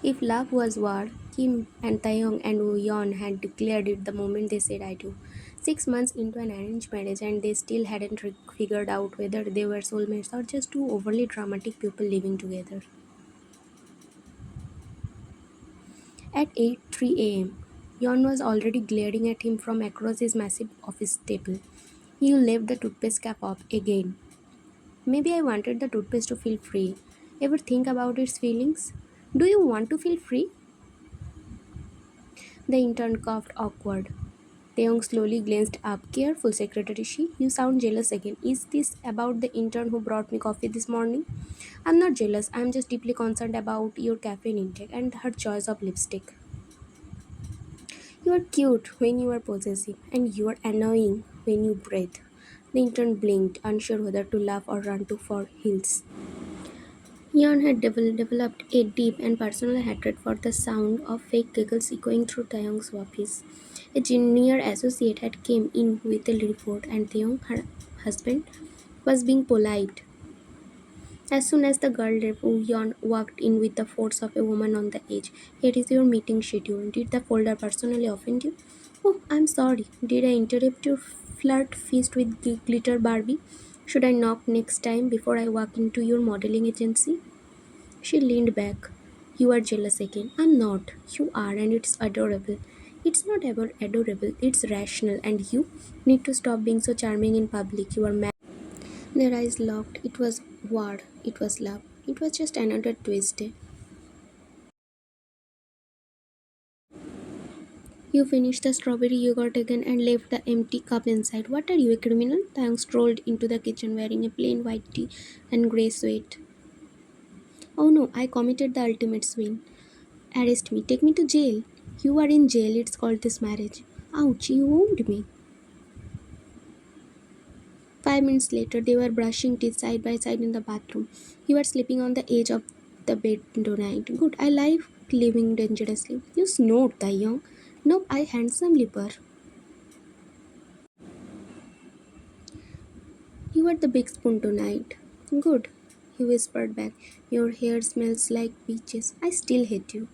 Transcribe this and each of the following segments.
If love was war, Kim and Taeyong and Yeon had declared it the moment they said I do. 6 months into an arranged marriage, and they still hadn't figured out whether they were soulmates or just two overly dramatic people living together. At 8:03 a.m., Yeon was already glaring at him from across his massive office table. You left the toothpaste cap up again. Maybe I wanted the toothpaste to feel free. Ever think about its feelings? Do you want to feel free? The intern coughed awkward. Taeyong slowly glanced up. Careful, Secretary Shi. You sound jealous again. Is this about the intern who brought me coffee this morning? I'm not jealous. I'm just deeply concerned about your caffeine intake and her choice of lipstick. You are cute when you are possessive, and you are annoying when you breathe. The intern blinked, unsure whether to laugh or run to for heels. Yeon had developed a deep and personal hatred for the sound of fake giggles echoing through Taeyong's office. A junior associate had come in with a report, and Taeyong, her husband, was being polite. As soon as the girl left, Yeon walked in with the force of a woman on the edge. Here is your meeting schedule. Did the folder personally offend you? Oh, I'm sorry. Did I interrupt your flirt feast with glitter Barbie? Should I knock next time before I walk into your modeling agency? She leaned back. You are jealous again. I'm not. You are, and it's adorable. It's not ever adorable, it's rational, and you need to stop being so charming in public. You are mad. Their eyes locked. It was war. It was love. It was just another Tuesday. You finished the strawberry yogurt again and left the empty cup inside. What are you, a criminal? Tang strolled into the kitchen wearing a plain white tee and grey suit. Oh no, I committed the ultimate sin. Arrest me. Take me to jail. You are in jail. It's called this marriage. Ouch, you wounded me. 5 minutes later, they were brushing teeth side by side in the bathroom. You were sleeping on the edge of the bed tonight. Good, I like living dangerously. You snored, Taeyong. Nope, I handsomely purr. You are the big spoon tonight. Good, he whispered back. Your hair smells like peaches. I still hate you.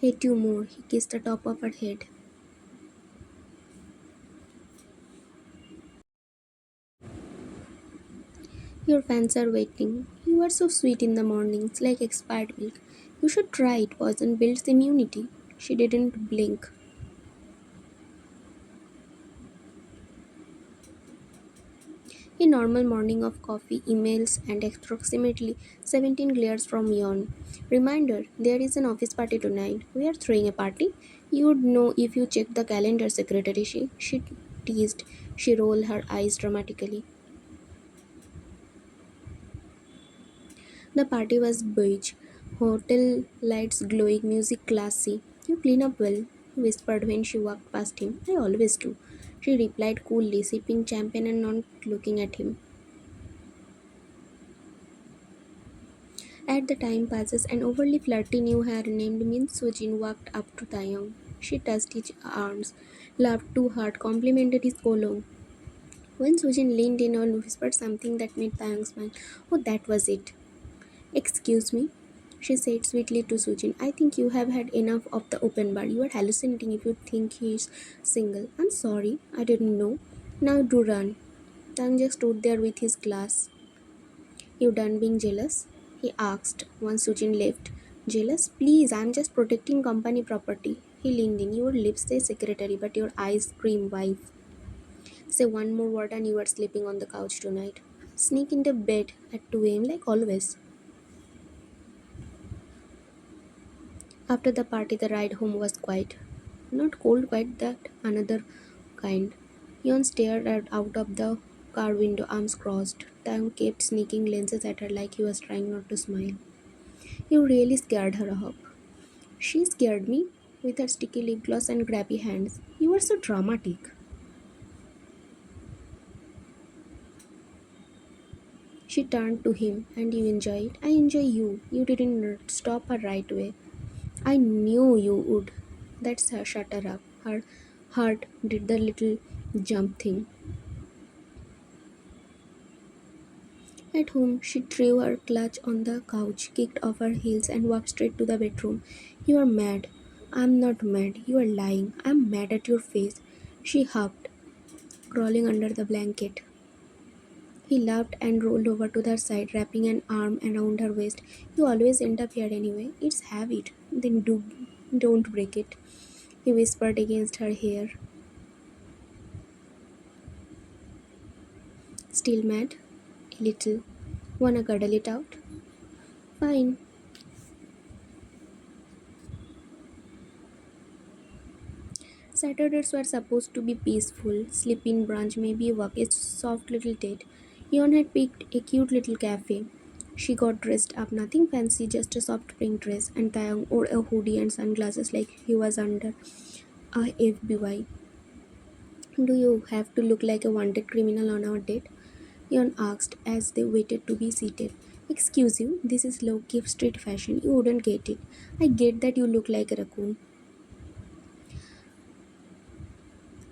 Hate you more. He kissed the top of her head. Your fans are waiting. You are so sweet in the mornings, like expired milk. You should try it. Poison builds immunity. She didn't blink. A normal morning of coffee, emails, and approximately 17 glares from Yon. Reminder, there is an office party tonight. We are throwing a party. You'd know if you checked the calendar, Secretary. She teased. She rolled her eyes dramatically. The party was beige. Hotel lights glowing, music classy. You clean up well, he whispered when she walked past him. I always do. She replied coolly, sipping champagne and not looking at him. At the time passes, an overly flirty new hare named Min Sujin walked up to Taeyong. She touched his arms, laughed too hard, complimented his cologne. When Sujin leaned in and whispered something that made Taeyong smile, oh, that was it. Excuse me, she said sweetly to Sujin. I think you have had enough of the open bar. You are hallucinating if you think he is single. I'm sorry, I didn't know. Now do run. Taeyong just stood there with his glass. You done being jealous? He asked once Sujin left. Jealous? Please, I'm just protecting company property. He leaned in. Your lips say secretary, but your eyes scream wife. Say one more word and you are sleeping on the couch tonight. Sneak into bed at 2 a.m. like always. After the party, the ride home was quiet. Not cold quiet, that another kind. Yon stared out of the car window, arms crossed. Tam kept sneaking glances at her like he was trying not to smile. You really scared her up. She scared me with her sticky lip gloss and grabby hands. You were so dramatic. She turned to him. And you enjoy it? I enjoy you. You didn't stop her right away. I knew you would. That's her. Shut her up. Her heart did the little jump thing. At home, she threw her clutch on the couch, kicked off her heels, and walked straight to the bedroom. You are mad. I'm not mad. You are lying. I'm mad at your face. She huffed, crawling under the blanket. He laughed and rolled over to her side, wrapping an arm around her waist. You always end up here anyway. It's habit. Then don't break it. He whispered against her hair. Still mad? A little. Wanna cuddle it out? Fine. Saturdays were supposed to be peaceful, sleep in brunch, maybe walk, a soft little date. Yon had picked a cute little cafe. She got dressed up, nothing fancy, just a soft pink dress, and Taeyong wore a hoodie and sunglasses like he was under a FBI. Do you have to look like a wanted criminal on our date? Yon asked as they waited to be seated. Excuse you, this is low key street fashion. You wouldn't get it. I get that you look like a raccoon.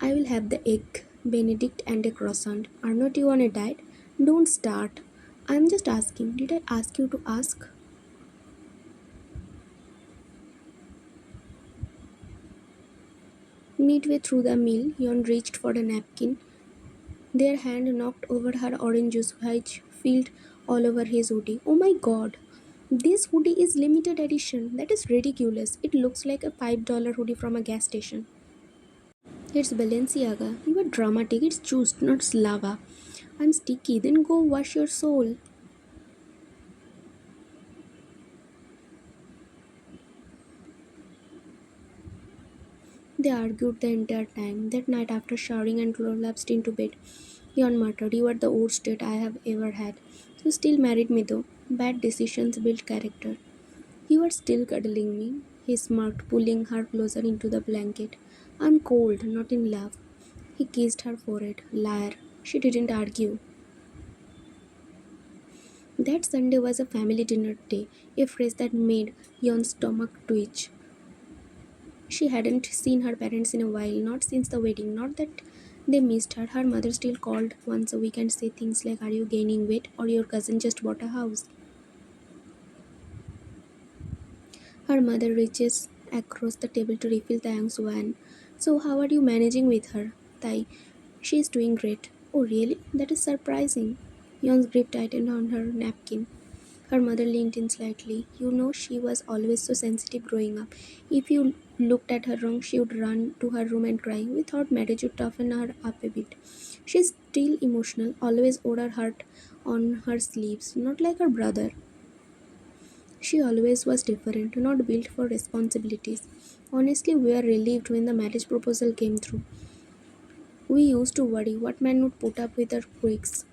I will have the egg, Benedict, and a croissant. Are not you on a diet? Don't start. I'm just asking. Did I ask you to ask? Midway through the meal, Yon reached for a napkin. Their hand knocked over her orange juice, which spilled all over his hoodie. Oh my god! This hoodie is limited edition. That is ridiculous. It looks like a $5 hoodie from a gas station. It's Balenciaga. You are dramatic. It's juiced, not lava. I'm sticky. Then go wash your soul. They argued the entire time. That night, after showering and collapsed into bed, Yon muttered, You are the worst date I have ever had. You still married me though. Bad decisions build character. You are still cuddling me. He smirked, pulling her closer into the blanket. I'm cold, not in love. He kissed her forehead. Liar. She didn't argue. That Sunday was a family dinner day, a phrase that made Yon's stomach twitch. She hadn't seen her parents in a while, not since the wedding, not that they missed her. Her mother still called once a week and say things like, Are you gaining weight? Or your cousin just bought a house. Her mother reaches across the table to refill Taeyang's wine. So how are you managing with her? Tai, she is doing great. Oh really? That is surprising. Yon's grip tightened on her napkin. Her mother leaned in slightly. You know, she was always so sensitive growing up. If you looked at her wrong, she would run to her room and cry. We thought marriage would toughen her up a bit. She's still emotional, always wore her heart on her sleeves, not like her brother. She always was different, not built for responsibilities. Honestly, we were relieved when the marriage proposal came through. We used to worry what man would put up with her quirks.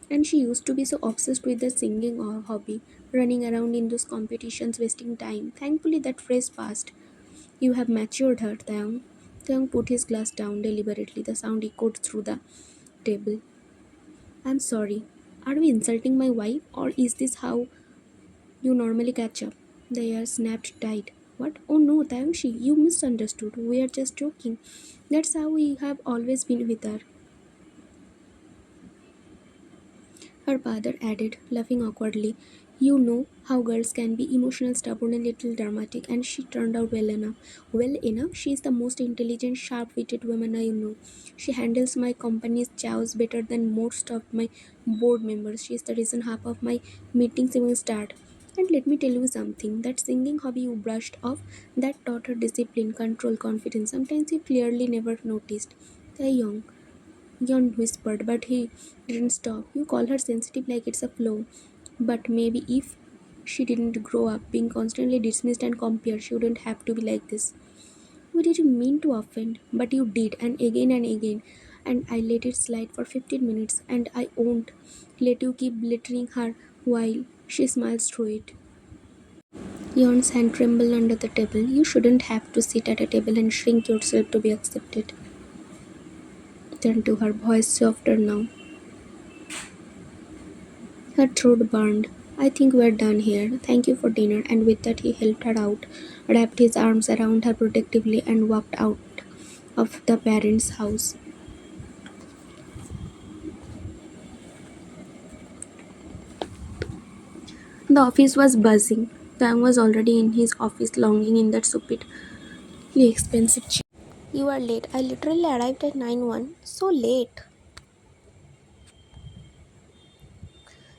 And she used to be so obsessed with the singing hobby, running around in those competitions, wasting time. Thankfully, that phrase passed. You have matured her, Taeyong. Taeyong put his glass down deliberately. The sound echoed through the table. I'm sorry. Are we insulting my wife, or is this how you normally catch up? The air snapped tight. What? Oh no, Taeyongshi, you misunderstood. We are just joking. That's how we have always been with her. Her father added, laughing awkwardly, You know how girls can be emotional, stubborn, and little dramatic, and she turned out well enough. Well enough, she is the most intelligent, sharp witted woman I know. She handles my company's chows better than most of my board members. She is the reason half of my meetings even start. And let me tell you something that singing hobby you brushed off, that taught her discipline, control, confidence. Sometimes you clearly never noticed. Young. Yon whispered, but he didn't stop. You call her sensitive like it's a flaw. But maybe if she didn't grow up being constantly dismissed and compared, she wouldn't have to be like this. We didn't mean to offend, but you did, and again and again. And I let it slide for 15 minutes, and I won't let you keep belittling her while she smiles through it. Yon's hand trembled under the table. You shouldn't have to sit at a table and shrink yourself to be accepted. Turned to her voice softer now. Her throat burned. I think we're done here. Thank you for dinner. And with that, he helped her out, wrapped his arms around her protectively, and walked out of the parents' house. The office was buzzing. Tang was already in his office, longing in that stupidly expensive chair. You are late. I literally arrived at 9:01. So late.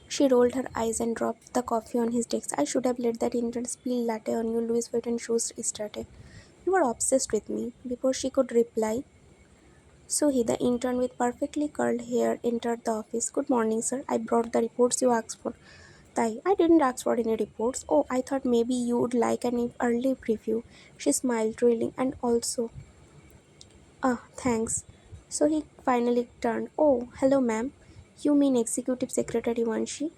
She rolled her eyes and dropped the coffee on his desk. I should have let that intern spill latte on you, Louis Vuitton shoes yesterday. You were obsessed with me. Before she could reply, Suhi, the intern with perfectly curled hair, entered the office. Good morning, sir. I brought the reports you asked for. Tai, I didn't ask for any reports. Oh, I thought maybe you would like an early preview. She smiled, thrilling, and also, ah, thanks. So he finally turned. Oh, hello, ma'am. You mean Executive Secretary Vanshi?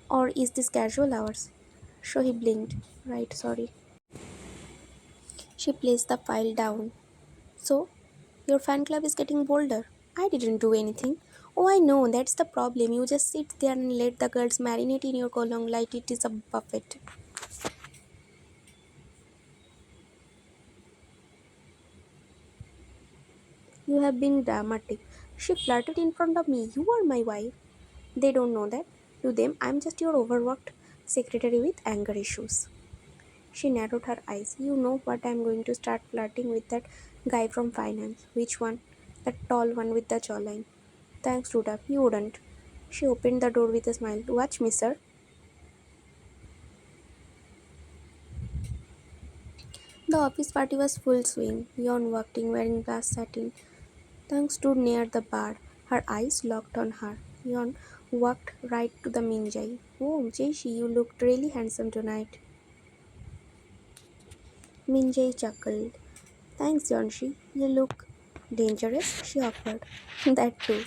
Or is this casual hours? So he blinked. Right, sorry. She placed the file down. So, your fan club is getting bolder. I didn't do anything. Oh, I know, that's the problem. You just sit there and let the girls marinate in your colon like it is a buffet. You have been dramatic. She flirted in front of me. You are my wife. They don't know that. To them, I'm just your overworked secretary with anger issues. She narrowed her eyes. You know what, I'm going to start flirting with that guy from finance. Which one? That tall one with the jawline. Thanks, stood up. You wouldn't. She opened the door with a smile. Watch me, sir. The office party was full swing. Yon walked in wearing brass satin. Tang stood near the bar. Her eyes locked on her. Yon walked right to the Minjai. Oh, Jaishi, you looked really handsome tonight. Minjai chuckled. Thanks, Yonshi. You look dangerous, she offered. That too.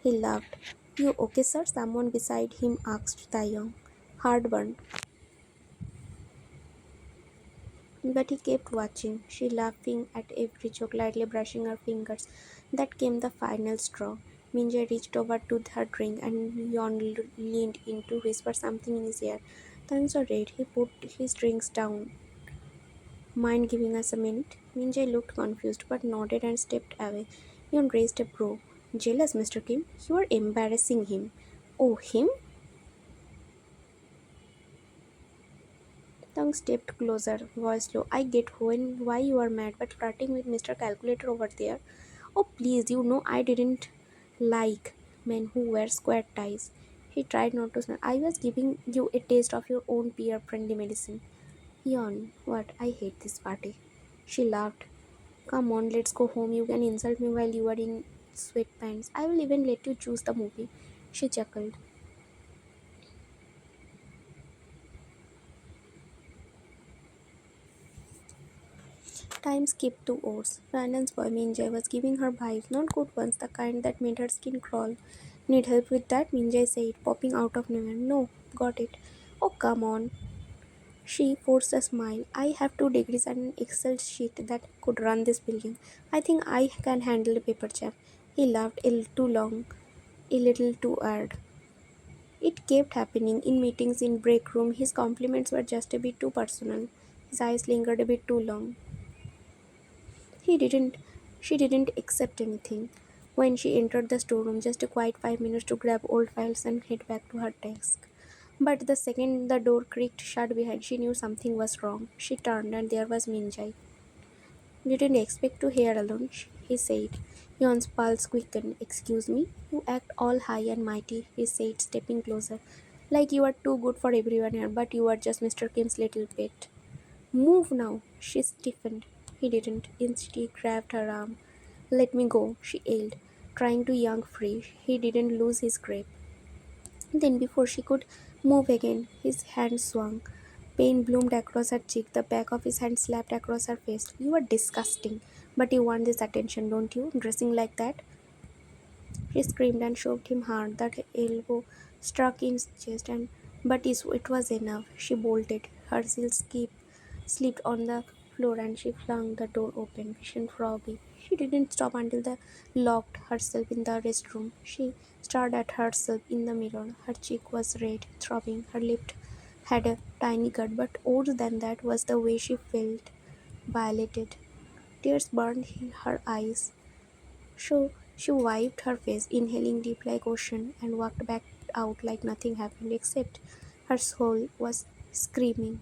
He laughed. You okay, sir? Someone beside him asked Taehyung. Heartburn. But he kept watching, she laughing at every joke, lightly brushing her fingers. That came the final straw. Minjay reached over to her drink and Yon leaned in to whisper something in his ear. Thanks are red. He put his drinks down. Mind giving us a minute? Minjay looked confused but nodded and stepped away. Yon raised a brow. Jealous, Mr. Kim? You are embarrassing him. Oh, him? Tongue stepped closer, voice low. I get why you are mad, but flirting with Mr. Calculator over there. Oh, please, you know I didn't like men who wear square ties. He tried not to smile. I was giving you a taste of your own peer friendly medicine. Yawn. What? I hate this party. She laughed. Come on, let's go home. You can insult me while you are in sweatpants. I will even let you choose the movie. She chuckled. Time skipped to oats. Brandon's boy Minjay was giving her vibes, not good ones, the kind that made her skin crawl. Need help with that? Minjay said, popping out of nowhere. No, got it. Oh, come on. She forced a smile. I have 2 degrees and an Excel sheet that could run this building. I think I can handle a paper chap. He laughed a little too long, a little too hard. It kept happening in meetings in break room. His compliments were just a bit too personal. His eyes lingered a bit too long. He didn't. She didn't accept anything. When she entered the storeroom, just a quiet 5 minutes to grab old files and head back to her desk. But the second the door creaked shut behind, she knew something was wrong. She turned and there was Minjai. Didn't expect to hear alone, he said. Yon's pulse quickened. Excuse me? You act all high and mighty, he said, stepping closer. Like you are too good for everyone here, but you are just Mr. Kim's little pet. Move now. She stiffened. He didn't. Instead, he grabbed her arm. Let me go, she yelled, trying to yank free. He didn't lose his grip. Then, before she could move again, his hand swung. Pain bloomed across her cheek. The back of his hand slapped across her face. You are disgusting. But you want this attention, don't you? Dressing like that? She screamed and shoved him hard. That elbow struck his chest, and it was enough. She bolted. Her heels slipped on the floor, and she flung the door open, vision froggy. She didn't stop until the locked herself in the restroom. She stared at herself in the mirror. Her cheek was red, throbbing. Her lip had a tiny cut, but worse than that was the way she felt violated. Tears burned in her eyes. So she wiped her face, inhaling deep like ocean, and walked back out like nothing happened except Her soul was screaming.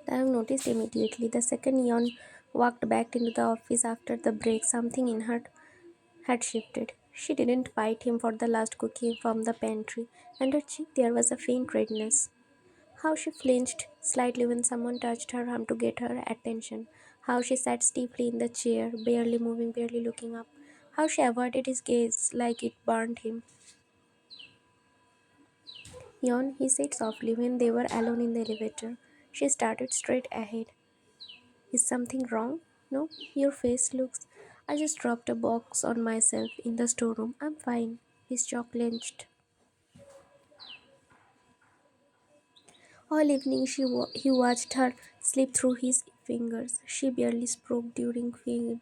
Taeyong noticed immediately. The second Yeon walked back into the office after the break, something in her had shifted. She didn't fight him for the last cookie from the pantry, and her cheek there was a faint redness. How she flinched slightly when someone touched her arm to get her attention. How she sat stiffly in the chair, barely moving, barely looking up. How she avoided his gaze like it burned him. Yon, he said softly when they were alone in the elevator. She started straight ahead. Is something wrong? No, your face looks. I just dropped a box on myself in the storeroom. I'm fine. His jaw clenched. All evening he watched her slip through his fingers. She barely spoke during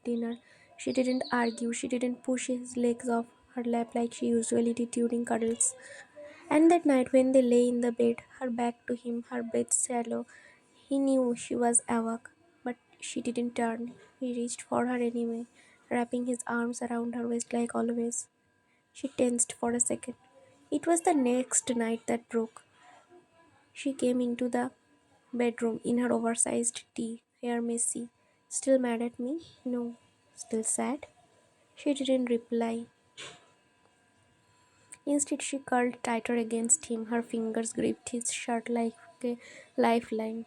dinner. She didn't argue. She didn't push his legs off her lap like she usually did during cuddles. And that night when they lay in the bed, her back to him, her breath shallow, he knew she was awake, but she didn't turn. He reached for her anyway, wrapping his arms around her waist like always. She tensed for a second. It was the next night that broke. She came into the bedroom in her oversized tee, hair messy. Still mad at me? No. Still sad? She didn't reply. Instead, she curled tighter against him. Her fingers gripped his shirt like a lifeline.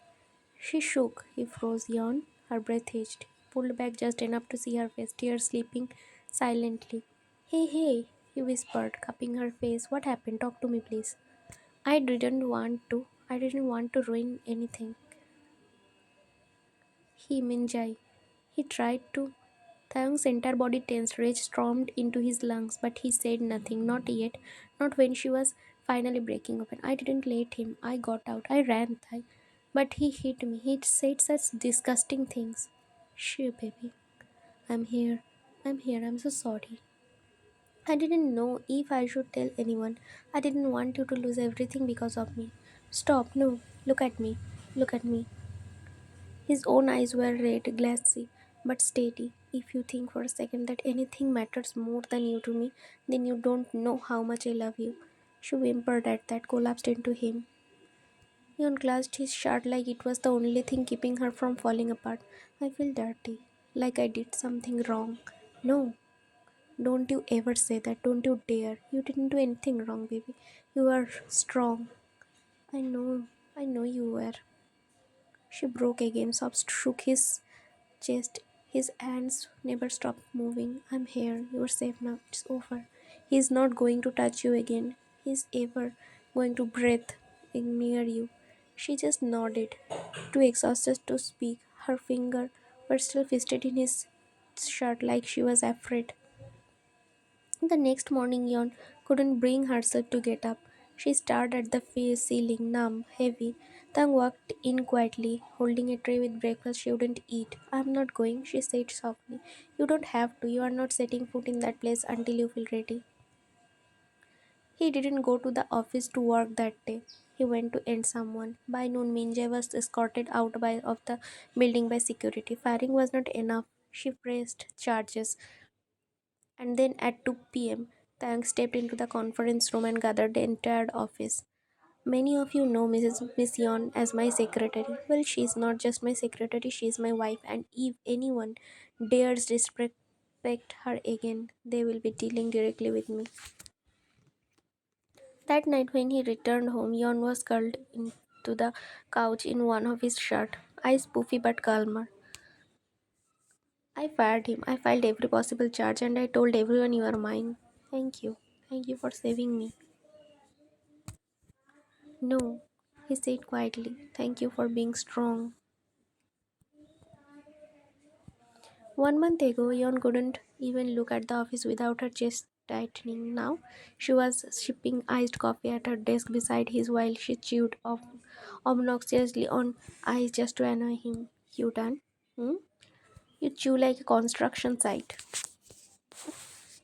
She shook. He froze, yawned. Her breath hitched. Pulled back just enough to see her face, tears slipping silently. Hey, hey, he whispered, cupping her face. What happened? Talk to me, please. I didn't want to. I didn't want to ruin anything. He Minjai. He tried to. Taeyong's entire body tensed, rage stormed into his lungs, but he said nothing, not yet, not when she was finally breaking open. I didn't let him. I got out. I ran. But he hit me. He said such disgusting things. Shh, baby. I'm here. I'm here. I'm so sorry. I didn't know if I should tell anyone. I didn't want you to lose everything because of me. Stop. No. Look at me. Look at me. His own eyes were red, glassy, but steady. If you think for a second that anything matters more than you to me, then you don't know how much I love you. She whimpered at that, collapsed into him. He unclasped his shirt like it was the only thing keeping her from falling apart. I feel dirty, like I did something wrong. No, don't you ever say that. Don't you dare. You didn't do anything wrong, baby. You are strong. I know you were. She broke again, sobs shook his chest. His hands never stopped moving. I'm here. You're safe now. It's over. He's not going to touch you again. He's ever going to breathe near you. She just nodded, too exhausted to speak. Her fingers were still fisted in his shirt like she was afraid. The next morning, Yon couldn't bring herself to get up. She stared at the ceiling, numb, heavy. Tang walked in quietly, holding a tray with breakfast she wouldn't eat. I'm not going, she said softly. You don't have to. You are not setting foot in that place until you feel ready. He didn't go to the office to work that day. He went to end someone. By noon, Minjay was escorted out of the building by security. Firing was not enough. She pressed charges. And then at 2 p.m., Tang stepped into the conference room and gathered the entire office. Many of you know Miss Yon as my secretary. Well, she's not just my secretary, she's my wife, and if anyone dares disrespect her again, they will be dealing directly with me. That night when he returned home, Yon was curled into the couch in one of his shirt, eyes poofy but calmer. I fired him. I filed every possible charge and I told everyone you are mine. Thank you. Thank you for saving me. No, he said quietly. Thank you for being strong. 1 month ago, Yon couldn't even look at the office without her chest tightening. Now, she was sipping iced coffee at her desk beside his while she chewed obnoxiously on ice just to annoy him. You done? Hmm? You chew like a construction site.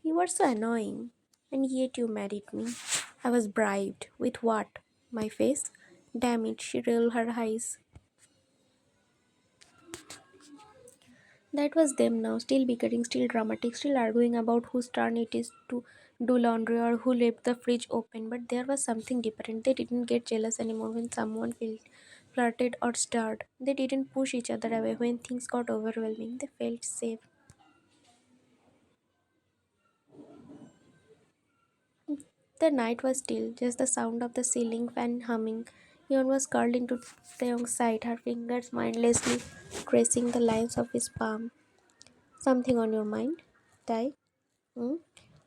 You were so annoying. And yet you married me. I was bribed. With what? My face? Damn it, she rolled her eyes. That was them now, still bickering, still dramatic, still arguing about whose turn it is to do laundry or who left the fridge open. But there was something different. They didn't get jealous anymore when someone flirted or stirred. They didn't push each other away when things got overwhelming. They felt safe. The night was still, just the sound of the ceiling fan humming. Yon was curled into Taeyong's side, her fingers mindlessly tracing the lines of his palm. Something on your mind? Tai? Hmm?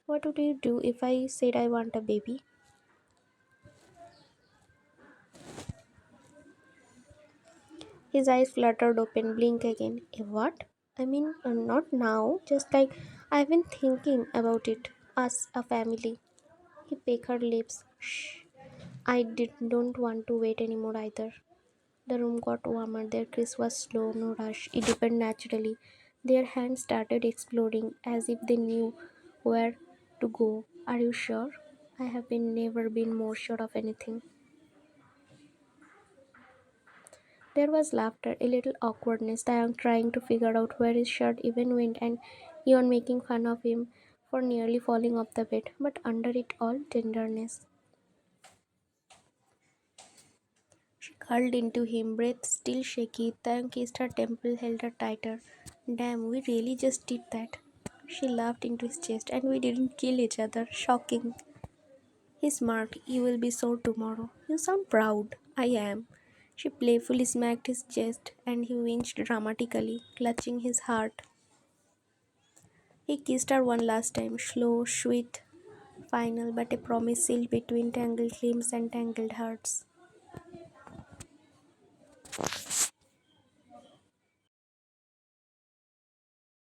What would you do if I said I want a baby? His eyes fluttered open, blink again. A what? I mean, not now, just like I've been thinking about it. Us, a family. He pecked her lips. Shh. Don't want to wait anymore either. The room got warmer. Their kiss was slow, no rush. It deepened naturally. Their hands started exploding as if they knew where to go. Are you sure? I have been never been more sure of anything. There was laughter, a little awkwardness, Taeyang trying to figure out where his shirt even went, and Yeon making fun of him for nearly falling off the bed. But under it all, tenderness. She curled into him, breath still shaky. Taeyang kissed her temple, held her tighter. Damn, we really just did that. She laughed into his chest, and we didn't kill each other. Shocking. He smirked. You will be sore tomorrow. You sound proud. I am. She playfully smacked his chest, and he winced dramatically, clutching his heart. He kissed her one last time, slow, sweet, final, but a promise sealed between tangled limbs and tangled hearts.